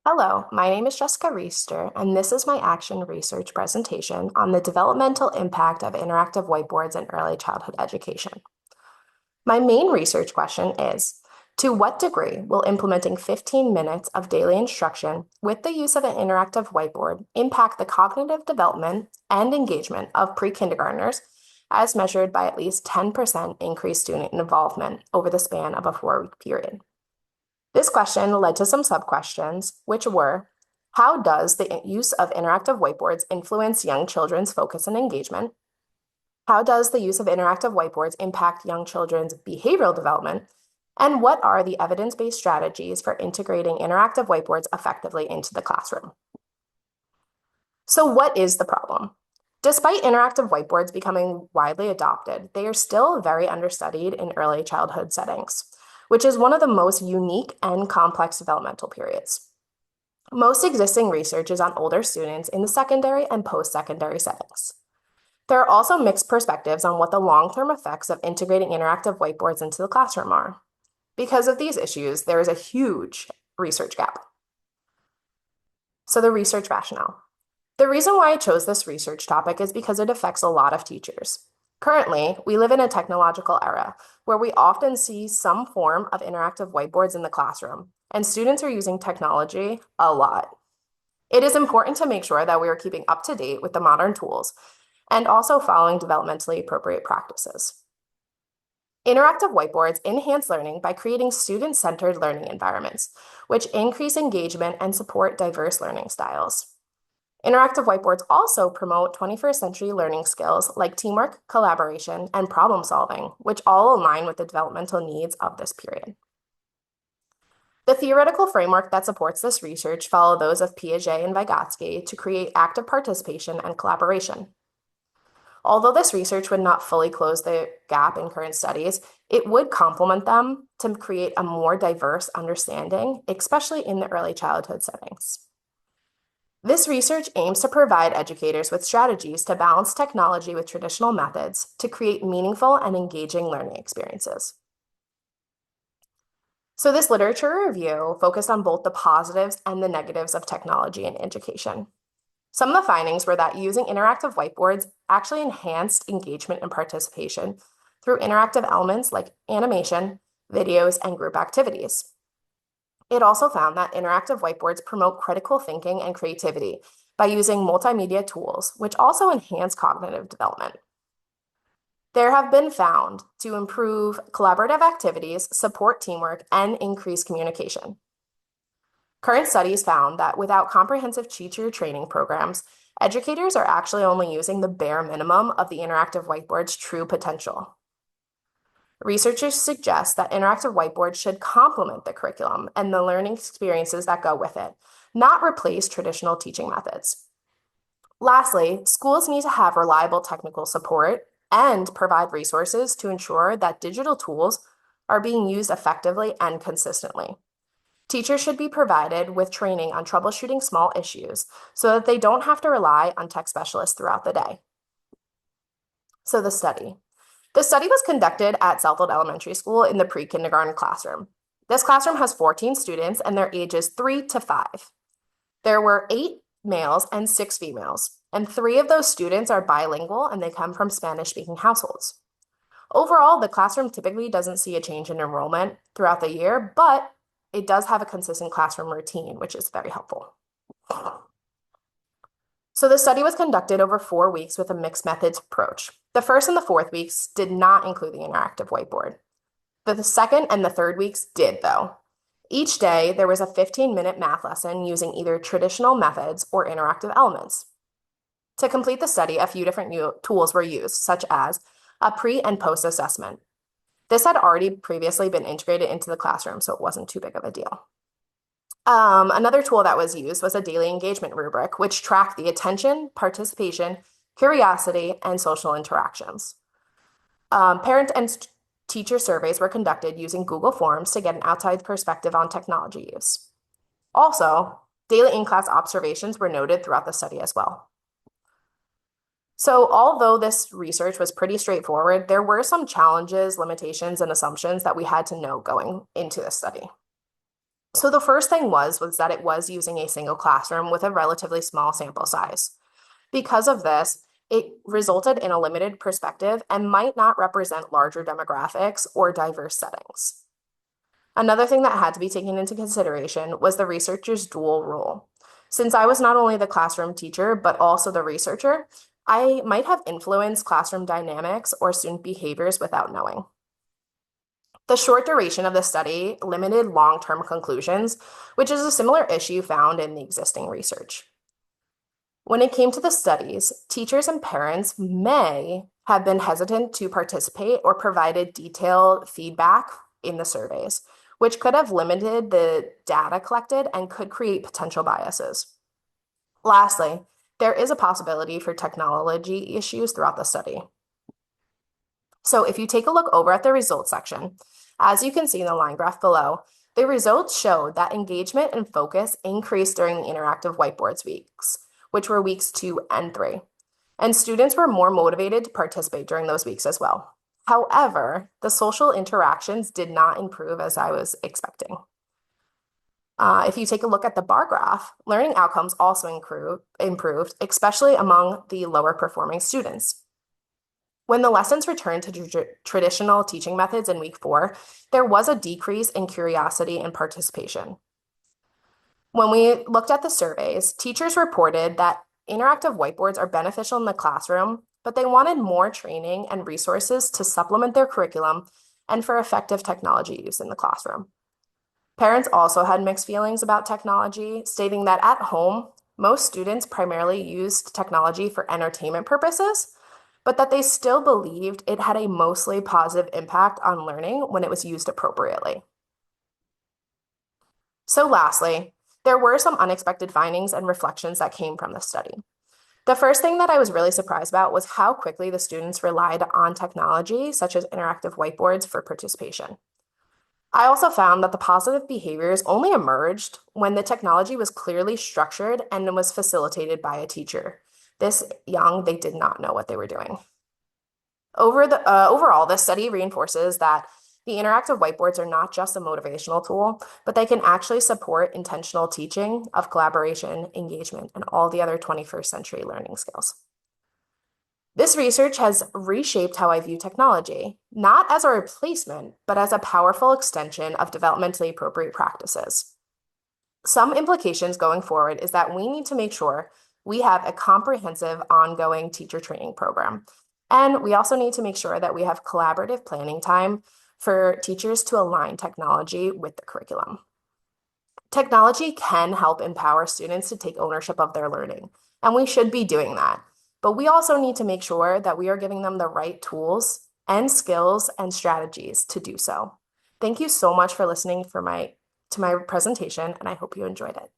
Hello, my name is Jessica Reister, and this is my action research presentation on the developmental impact of interactive whiteboards in early childhood education. My main research question is, to what degree will implementing 15 minutes of daily instruction with the use of an interactive whiteboard impact the cognitive development and engagement of pre-kindergartners as measured by at least 10% increased student involvement over the span of a 4-week period? This question led to some sub-questions, which were, how does the use of interactive whiteboards influence young children's focus and engagement? How does the use of interactive whiteboards impact young children's behavioral development? And what are the evidence-based strategies for integrating interactive whiteboards effectively into the classroom? So what is the problem? Despite interactive whiteboards becoming widely adopted, they are still very understudied in early childhood settings, which is one of the most unique and complex developmental periods. Most existing research is on older students in the secondary and post-secondary settings. There are also mixed perspectives on what the long-term effects of integrating interactive whiteboards into the classroom are. Because of these issues, there is a huge research gap. So the research rationale. The reason why I chose this research topic is because it affects a lot of teachers. Currently, we live in a technological era where we often see some form of interactive whiteboards in the classroom, and students are using technology a lot. It is important to make sure that we are keeping up to date with the modern tools and also following developmentally appropriate practices. Interactive whiteboards enhance learning by creating student-centered learning environments, which increase engagement and support diverse learning styles. Interactive whiteboards also promote 21st century learning skills like teamwork, collaboration, and problem solving, which all align with the developmental needs of this period. The theoretical framework that supports this research follow those of Piaget and Vygotsky to create active participation and collaboration. Although this research would not fully close the gap in current studies, it would complement them to create a more diverse understanding, especially in the early childhood settings. This research aims to provide educators with strategies to balance technology with traditional methods to create meaningful and engaging learning experiences. So this literature review focused on both the positives and the negatives of technology in education. Some of the findings were that using interactive whiteboards actually enhanced engagement and participation through interactive elements like animation, videos, and group activities. It also found that interactive whiteboards promote critical thinking and creativity by using multimedia tools, which also enhance cognitive development. There have been found to improve collaborative activities, support teamwork, and increase communication. Current studies found that without comprehensive teacher training programs, educators are actually only using the bare minimum of the interactive whiteboard's true potential. Researchers suggest that interactive whiteboards should complement the curriculum and the learning experiences that go with it, not replace traditional teaching methods. Lastly, schools need to have reliable technical support and provide resources to ensure that digital tools are being used effectively and consistently. Teachers should be provided with training on troubleshooting small issues so that they don't have to rely on tech specialists throughout the day. So the study. The study was conducted at Southfield Elementary School in the pre-kindergarten classroom. This classroom has 14 students and their ages 3 to 5. There were 8 males and 6 females, and 3 of those students are bilingual and they come from Spanish-speaking households. Overall, the classroom typically doesn't see a change in enrollment throughout the year, but it does have a consistent classroom routine, which is very helpful. So the study was conducted over 4 weeks with a mixed methods approach. The first and the fourth weeks did not include the interactive whiteboard. The second and the third weeks did, though. Each day, there was a 15-minute math lesson using either traditional methods or interactive elements. To complete the study, a few different tools were used, such as a pre- and post-assessment. This had already previously been integrated into the classroom, so it wasn't too big of a deal. Another tool that was used was a daily engagement rubric, which tracked the attention, participation, curiosity, and social interactions. Parent and teacher surveys were conducted using Google Forms to get an outside perspective on technology use. Also, daily in-class observations were noted throughout the study as well. So although this research was pretty straightforward, there were some challenges, limitations, and assumptions that we had to know going into this study. So the first thing was that it was using a single classroom with a relatively small sample size. Because of this, it resulted in a limited perspective and might not represent larger demographics or diverse settings. Another thing that had to be taken into consideration was the researcher's dual role. Since I was not only the classroom teacher, but also the researcher, I might have influenced classroom dynamics or student behaviors without knowing. The short duration of the study limited long-term conclusions, which is a similar issue found in the existing research. When it came to the studies, teachers and parents may have been hesitant to participate or provided detailed feedback in the surveys, which could have limited the data collected and could create potential biases. Lastly, there is a possibility for technology issues throughout the study. So if you take a look over at the results section, as you can see in the line graph below, the results showed that engagement and focus increased during the interactive whiteboards weeks, which were weeks 2 and 3. And students were more motivated to participate during those weeks as well. However, the social interactions did not improve as I was expecting. If you take a look at the bar graph, learning outcomes also improved, especially among the lower performing students. When the lessons returned to traditional teaching methods in week 4, there was a decrease in curiosity and participation. When we looked at the surveys, teachers reported that interactive whiteboards are beneficial in the classroom, but they wanted more training and resources to supplement their curriculum and for effective technology use in the classroom. Parents also had mixed feelings about technology, stating that at home, most students primarily used technology for entertainment purposes, but that they still believed it had a mostly positive impact on learning when it was used appropriately. So lastly, there were some unexpected findings and reflections that came from the study. The first thing that I was really surprised about was how quickly the students relied on technology, such as interactive whiteboards, for participation. I also found that the positive behaviors only emerged when the technology was clearly structured and was facilitated by a teacher. This young, they did not know what they were doing. Overall, this study reinforces that the interactive whiteboards are not just a motivational tool, but they can actually support intentional teaching of collaboration, engagement, and all the other 21st century learning skills. This research has reshaped how I view technology, not as a replacement, but as a powerful extension of developmentally appropriate practices. Some implications going forward is that we need to make sure we have a comprehensive ongoing teacher training program. And we also need to make sure that we have collaborative planning time for teachers to align technology with the curriculum. Technology can help empower students to take ownership of their learning, and we should be doing that. But we also need to make sure that we are giving them the right tools and skills and strategies to do so. Thank you so much for listening to my presentation, and I hope you enjoyed it.